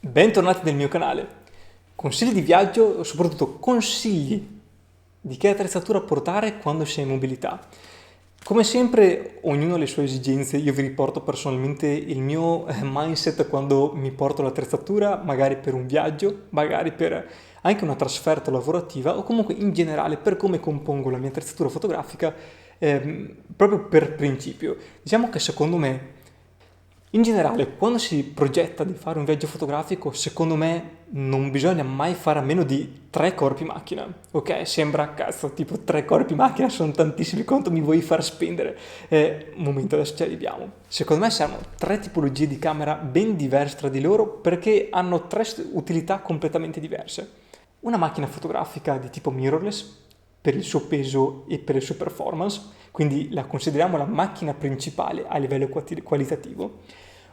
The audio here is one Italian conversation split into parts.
Bentornati nel mio canale. Consigli di viaggio o soprattutto consigli di che attrezzatura portare quando si è in mobilità. Come sempre, ognuno ha le sue esigenze. Io vi riporto personalmente il mio mindset quando mi porto l'attrezzatura, magari per un viaggio, magari per anche una trasferta lavorativa o comunque in generale per come compongo la mia attrezzatura fotografica, proprio per principio. Diciamo che secondo me in generale, quando si progetta di fare un viaggio fotografico, secondo me non bisogna mai fare a meno di 3 corpi macchina. Ok, sembra cazzo, tipo 3 corpi macchina sono tantissimi, quanto mi vuoi far spendere? Un momento, adesso ci arriviamo. Secondo me servono 3 tipologie di camera ben diverse tra di loro perché hanno 3 utilità completamente diverse. Una macchina fotografica di tipo mirrorless per il suo peso e per le sue performance, quindi la consideriamo la macchina principale a livello qualitativo.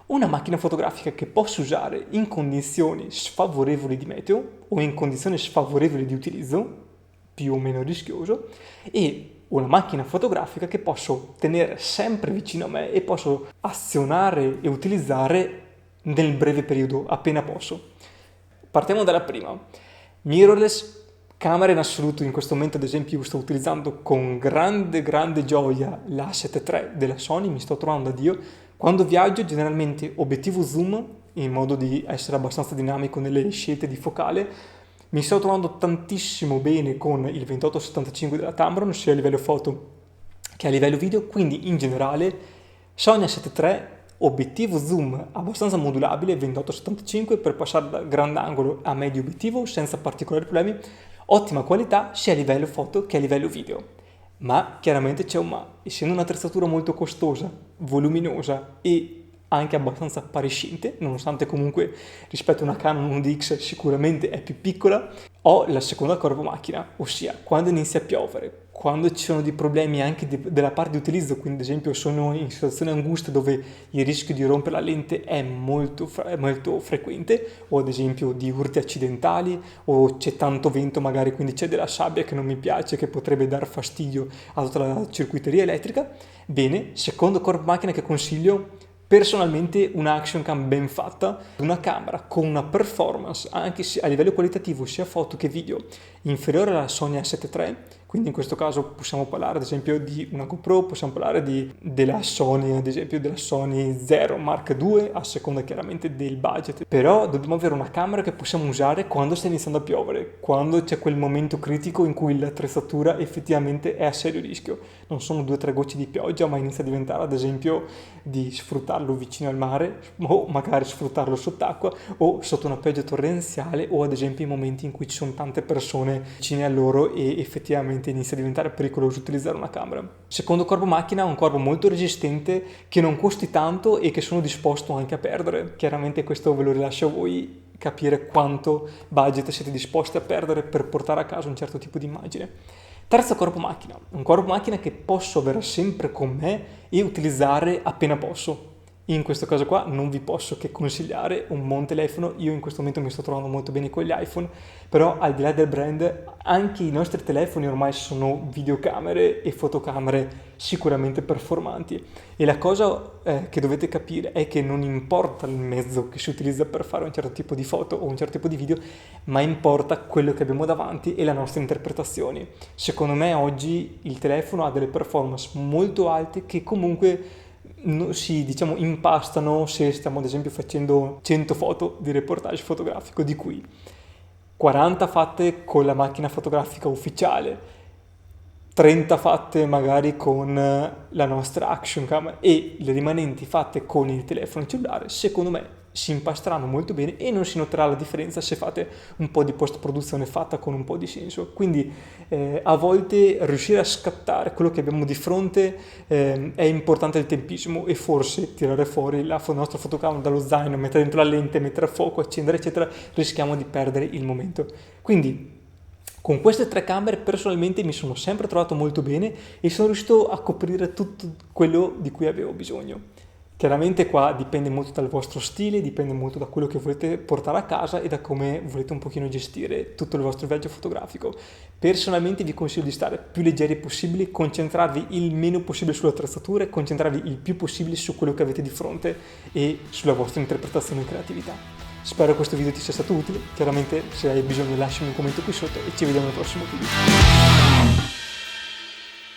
Una macchina fotografica che posso usare in condizioni sfavorevoli di meteo o in condizioni sfavorevoli di utilizzo, più o meno rischioso, e una macchina fotografica che posso tenere sempre vicino a me e posso azionare e utilizzare nel breve periodo, appena posso. Partiamo dalla prima. Mirrorless, camera in assoluto. In questo momento ad esempio sto utilizzando con grande gioia l'A7 III della Sony, mi sto trovando a Dio. Quando viaggio generalmente obiettivo zoom in modo di essere abbastanza dinamico nelle scelte di focale. Mi sto trovando tantissimo bene con il 28-75 della Tamron sia a livello foto che a livello video, quindi in generale Sony A7 III, obiettivo zoom abbastanza modulabile 28-75 per passare da grandangolo a medio obiettivo senza particolari problemi, ottima qualità sia a livello foto che a livello video. Ma chiaramente c'è un ma, essendo un'attrezzatura molto costosa, voluminosa e anche abbastanza appariscente, nonostante comunque rispetto a una Canon 1DX sicuramente è più piccola, ho la seconda corpo-macchina, ossia quando inizia a piovere, quando ci sono dei problemi anche della parte di utilizzo, quindi ad esempio sono in situazioni anguste dove il rischio di rompere la lente è molto frequente, o ad esempio di urti accidentali, o c'è tanto vento magari, quindi c'è della sabbia che non mi piace, che potrebbe dar fastidio a tutta la circuiteria elettrica. Bene, secondo corpo-macchina che consiglio, personalmente una action cam ben fatta, una camera con una performance anche a livello qualitativo sia foto che video inferiore alla Sony A7 III, quindi in questo caso possiamo parlare ad esempio di una GoPro, possiamo parlare della Sony, ad esempio della Sony Zero Mark II, a seconda chiaramente del budget, però dobbiamo avere una camera che possiamo usare quando sta iniziando a piovere, quando c'è quel momento critico in cui l'attrezzatura effettivamente è a serio rischio, non sono 2 o 3 gocce di pioggia, ma inizia a diventare ad esempio di sfruttarlo vicino al mare o magari sfruttarlo sott'acqua o sotto una pioggia torrenziale o ad esempio in momenti in cui ci sono tante persone vicine a loro e effettivamente inizia a diventare pericoloso utilizzare una camera. Secondo corpo macchina, un corpo molto resistente che non costi tanto e che sono disposto anche a perdere. Chiaramente questo ve lo rilascio a voi capire quanto budget siete disposti a perdere per portare a casa un certo tipo di immagine. Terzo corpo macchina, un corpo macchina che posso avere sempre con me e utilizzare appena posso. In questo caso qua non vi posso che consigliare un buon telefono, io in questo momento mi sto trovando molto bene con gli iPhone, però al di là del brand anche i nostri telefoni ormai sono videocamere e fotocamere sicuramente performanti e la cosa che dovete capire è che non importa il mezzo che si utilizza per fare un certo tipo di foto o un certo tipo di video, ma importa quello che abbiamo davanti e le nostre interpretazioni. Secondo me oggi il telefono ha delle performance molto alte che comunque si impastano se stiamo ad esempio facendo 100 foto di reportage fotografico, di cui 40 fatte con la macchina fotografica ufficiale, 30 fatte magari con la nostra action cam e le rimanenti fatte con il telefono cellulare. Secondo me si impasteranno molto bene e non si noterà la differenza se fate un po' di post-produzione fatta con un po' di senso. Quindi a volte riuscire a scattare quello che abbiamo di fronte è importante il tempismo e forse tirare fuori la nostra fotocamera dallo zaino, mettere dentro la lente, mettere a fuoco, accendere eccetera, rischiamo di perdere il momento. Quindi con queste 3 camere personalmente mi sono sempre trovato molto bene e sono riuscito a coprire tutto quello di cui avevo bisogno. Chiaramente qua dipende molto dal vostro stile, dipende molto da quello che volete portare a casa e da come volete un pochino gestire tutto il vostro viaggio fotografico. Personalmente vi consiglio di stare più leggeri possibili, concentrarvi il meno possibile sulle attrezzature, concentrarvi il più possibile su quello che avete di fronte e sulla vostra interpretazione e creatività. Spero che questo video ti sia stato utile, chiaramente se hai bisogno lasciami un commento qui sotto e ci vediamo al prossimo video.